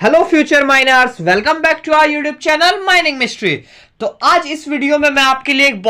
Hello future miners, welcome back to our YouTube channel mining mystery. तो आज इस video में मैं आपके लिए एक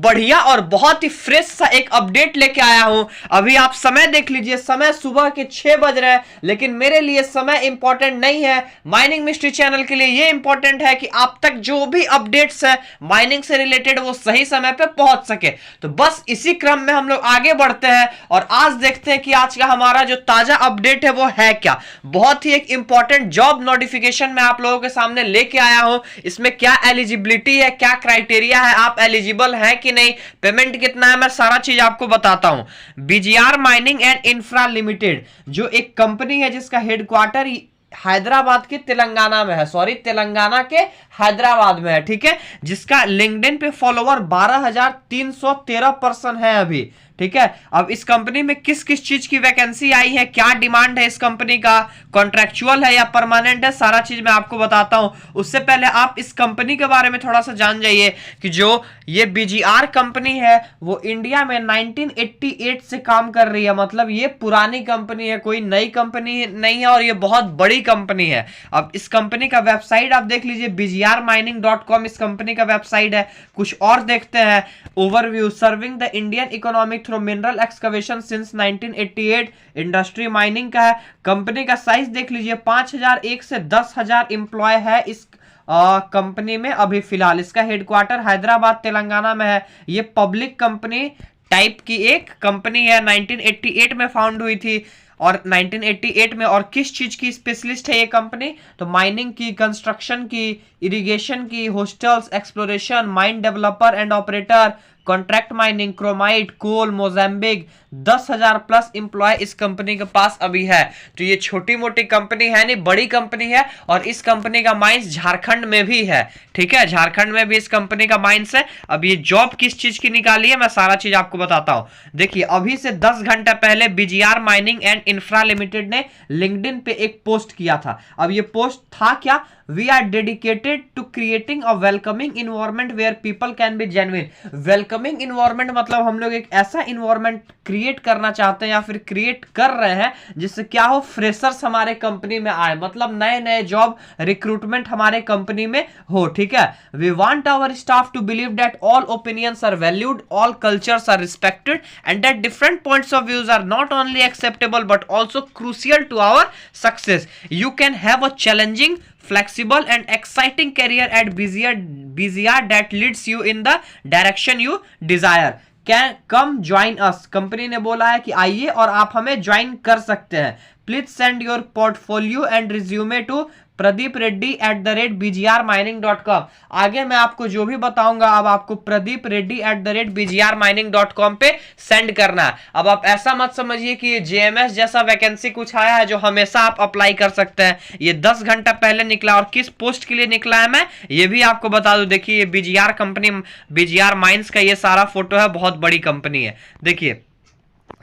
बढ़िया और बहुत ही फ्रेश सा एक अपडेट लेके आया हूं। अभी आप समय देख लीजिए, समय सुबह के 6 बज रहे हैं, लेकिन मेरे लिए समय इंपॉर्टेंट नहीं है। माइनिंग मिस्ट्री चैनल के लिए ये इंपॉर्टेंट है कि आप तक जो भी अपडेट्स है माइनिंग से रिलेटेड वो सही समय पे पहुंच सके। तो बस इसी क्रम में हम लोग आगे बढ़ते हैं और आज देखते हैं कि आज का हमारा जो ताजा अपडेट है वो है क्या। बहुत ही एक इंपॉर्टेंट जॉब नोटिफिकेशन मैं आप लोगों के सामने लेके आया हूं। इसमें क्या एलिजिबिलिटी है, क्या क्राइटेरिया है, आप एलिजिबल हैं कि नहीं, पेमेंट कितना है, मैं सारा चीज आपको बताता हूं। BGR mining and infra limited जो एक कंपनी है जिसका हेडक्वार्टर हैदराबाद के तेलंगाना में है, तेलंगाना के हैदराबाद में है, ठीक है, जिसका लिंक्डइन पे फॉलोवर 12,313 पर्सन है अभी, ठीक है। अब इस कंपनी में किस किस चीज की वैकेंसी आई है, क्या डिमांड है इस कंपनी का, कॉन्ट्रैक्चुअल है या परमानेंट है, सारा चीज मैं आपको बताता हूं। उससे पहले आप इस कंपनी के बारे में थोड़ा सा जान जाइए कि जो ये बीजीआर कंपनी है वो इंडिया में 1988 से काम कर रही है। मतलब ये पुरानी कंपनी है, कोई नई कंपनी नहीं है और ये बहुत बड़ी कंपनी है। अब इस कंपनी का वेबसाइट आप देख लीजिए, bgrmining.com इस कंपनी का वेबसाइट है। कुछ और देखते हैं, overview, serving the Indian economic through mineral excavation since 1988, industry mining का है। कंपनी का साइज देख लीजिए, 5,001 से 10,000 एम्प्लॉय है इस कंपनी में अभी फिलहाल। इसका हेडक्वार्टर हैदराबाद तेलंगाना में है। ये पब्लिक कंपनी टाइप की एक कंपनी है, 1988 में फाउंड हुई थी और 1988 में। और किस चीज की स्पेशलिस्ट है ये कंपनी, तो माइनिंग की, कंस्ट्रक्शन की, इरिगेशन की, hostels, exploration, mine developer and operator, contract mining, chromite, coal, Mozambique. 10,000 plus employ इस कंपनी के पास अभी है। तो ये छोटी मोटी कंपनी है नहीं, बड़ी कंपनी है। और इस कंपनी का माइंस झारखंड में भी है, ठीक है, झारखंड में भी इस कंपनी का माइंस है। अब ये जॉब किस चीज की निकाली है मैं सारा चीज आपको बताता हूं। देखिए, अभी से 10 घंटा पहले BGR mining and infra limited ने लिंक्डइन पे एक पोस्ट किया था। अब ये पोस्ट था क्या, we are dedicated to creating a welcoming environment where people can be genuine. Welcoming environment मतलब हम लोग एक ऐसा इन्वायरमेंट क्रिएट करना चाहते हैं या फिर क्रिएट कर रहे हैं जिससे क्या हो, फ्रेशर्स हमारे कंपनी में आए, मतलब नए नए जॉब रिक्रूटमेंट हमारे कंपनी में हो, ठीक है। We want our staff to believe that all opinions are valued, all cultures are respected and that different points of views are not only acceptable but also crucial to our success. You can have a challenging, flexible and exciting career at BZR that leads you in the direction you desire. Can come join us. Company ने बोला है कि आइए और आप हमें join कर सकते हैं। Please send your portfolio and resume to pradeepreddy@bgrmining.com। आगे मैं आपको जो भी बताऊंगा अब आपको pradeepreddy@bgrmining.com पे सेंड करना है। अब आप ऐसा मत समझिए कि ये जेएमएस जैसा वैकेंसी कुछ आया है जो हमेशा आप अप्लाई कर सकते हैं। ये 10 घंटा पहले निकला और किस पोस्ट के लिए निकला है मैं ये भी आपको बता दूं। देखिए, ये बीजीआर कंपनी, बीजीआर माइंस का ये सारा फोटो है, बहुत बड़ी कंपनी है। देखिए,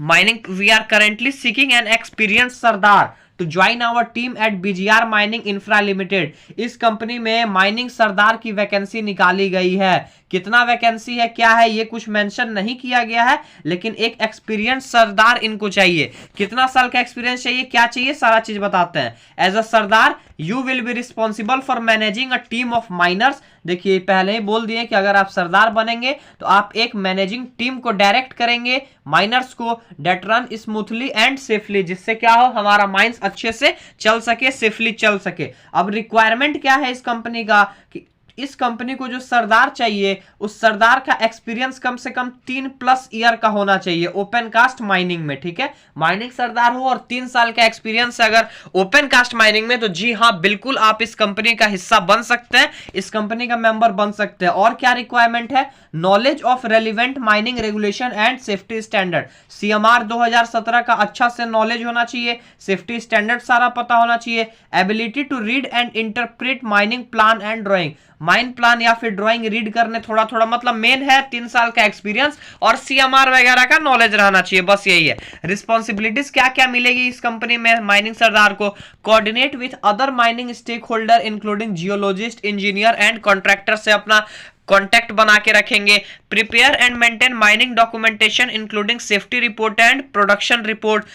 mining, we are currently seeking an experience sardar to join our team at BGR mining infra limited. इस कंपनी में माइनिंग सरदार की वैकेंसी निकाली गई है। कितना वैकेंसी है, क्या है, ये कुछ मेंशन नहीं किया गया है, लेकिन एक एक्सपीरियंस सरदार इनको चाहिए। कितना साल का एक्सपीरियंस चाहिए, क्या चाहिए, सारा चीज बताते हैं। As a sardar you will be responsible for managing a team of miners. देखिए, पहले ही बोल दिए कि अगर आप सरदार बनेंगे तो आप एक मैनेजिंग टीम को डायरेक्ट करेंगे माइनर्स को, that run smoothly and safely, जिससे क्या हो, हमारा माइंस अच्छे से चल सके, सेफली चल सके। अब रिक्वायरमेंट क्या है इस कंपनी का, कि इस कंपनी को जो सरदार चाहिए उस सरदार का एक्सपीरियंस कम से कम 3+ ईयर का होना चाहिए ओपन कास्ट माइनिंग में, ठीक है। माइनिंग सरदार हो और 3 साल का एक्सपीरियंस है अगर ओपन कास्ट माइनिंग में, तो जी हाँ, बिल्कुल आप इस कंपनी का हिस्सा बन सकते हैं, इस कंपनी का मेंबर बन सकते हैं। और क्या रिक्वायरमेंट है, knowledge of relevant mining regulation and safety standard. CMR 2017 का अच्छा से नॉलेज होना चाहिए, सेफ्टी स्टैंडर्ड सारा पता होना चाहिए। Ability to read and interpret mining plan and drawing, mine plan या फिर ड्राइंग रीड करने थोड़ा थोड़ा, मतलब मेन है 3 साल का एक्सपीरियंस और सीएमआर वगैरह का नॉलेज रहना चाहिए, बस यही है। रिस्पॉन्सिबिलिटीज क्या क्या मिलेगी इस कंपनी में माइनिंग सरदार को, coordinate with other mining stakeholder including geologist, engineer and contractor से अपना कॉन्टैक्ट बना के रखेंगे। Prepare and maintain mining documentation including safety report and production report.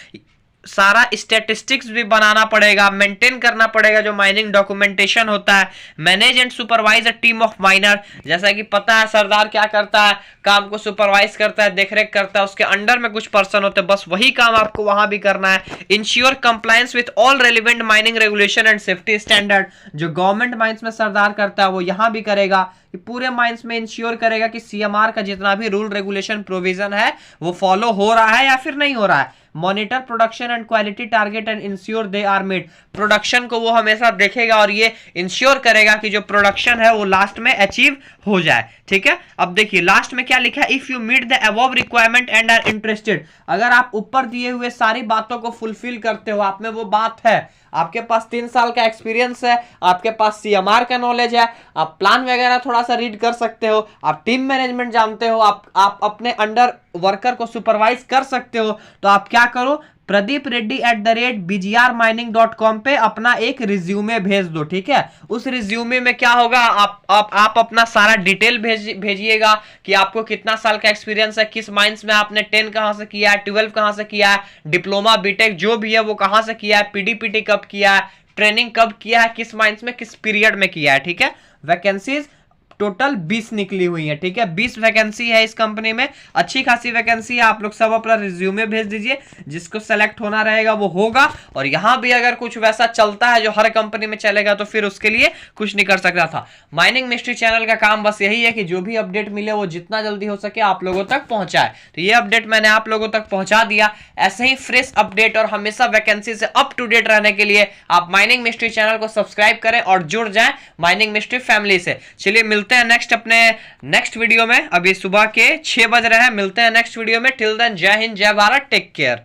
सारा स्टैटिस्टिक्स भी बनाना पड़ेगा, मेंटेन करना पड़ेगा जो माइनिंग डॉक्यूमेंटेशन होता है। Manage and supervise a team of minor, जैसा कि पता है सरदार क्या करता है, काम को सुपरवाइज करता है, देखरेख करता है, उसके अंडर में कुछ पर्सन होते हैं, बस वही काम आपको वहां भी करना है। Ensure compliance with all relevant mining regulation and safety standard, जो गवर्नमेंट माइंस में सरदार करता है वो यहां भी करेगा, कि पूरे माइंस में इंश्योर करेगा कि सीएमआर का जितना भी रूल रेगुलेशन प्रोविजन है वो फॉलो हो रहा है या फिर नहीं हो रहा है। Monitor production and quality target and ensure they are met, production को वो हमेशा देखेगा और ये इंश्योर करेगा कि जो प्रोडक्शन है वो लास्ट में अचीव हो जाए। ठीक है, अब देखिए लास्ट में क्या लिखा है, if you meet the above requirement and are interested, अगर आप ऊपर दिए हुए सारी बातों को फुलफिल करते हो, आप में वो बात है, आपके पास 3 साल का एक्सपीरियंस है, आपके पास सीएमआर का नॉलेज है, आप प्लान वगैरह थोड़ा सा रीड कर सकते हो, आप टीम मैनेजमेंट जानते हो, आप अपने अंडर वर्कर को सुपरवाइज कर सकते हो, तो आप क्या करो, pradeepreddy@bgrmining.com पे अपना एक रिज्यूमे भेज दो। ठीक है, उस रिज्यूमे में क्या होगा, आप अपना सारा डिटेल भेजिएगा कि आपको कितना साल का एक्सपीरियंस है, किस माइंस में आपने 10 कहां से किया है, 12 कहां से किया है, डिप्लोमा बीटेक जो भी है वो कहां से किया है, पीडीपीटी कब किया है, ट्रेनिंग कब किया है, किस माइंस में किस पीरियड में किया है। ठीक है, वैकेंसीज टोटल 20 निकली हुई है। ठीक है, 20 वैकेंसी है इस कंपनी में, अच्छी खासी वैकेंसी है। आप लोग सब अपना रिज्यूमे भेज दीजिए, जिसको सेलेक्ट होना रहेगा वो होगा। और यहां भी अगर कुछ वैसा चलता है जो हर कंपनी में चलेगा तो फिर उसके लिए कुछ नहीं कर सकता था। माइनिंग मिस्ट्री चैनल का काम बस यही है कि जो भी अपडेट मिले वो जितना जल्दी हो सके आप लोगों तक पहुंचाए। तो ये अपडेट मैंने आप लोगों तक पहुंचा दिया। ऐसे ही फ्रेश अपडेट और हमेशा वैकेंसी से अप टू डेट रहने के लिए आप माइनिंग मिस्ट्री चैनल को सब्सक्राइब करें और जुड़ जाएं माइनिंग मिस्ट्री फैमिली से। चलिए मिलते हैं नेक्स्ट वीडियो में। अभी सुबह के 6 बज रहे हैं, मिलते हैं नेक्स्ट वीडियो में। टिल देन जय हिंद, जय भारत, टेक केयर।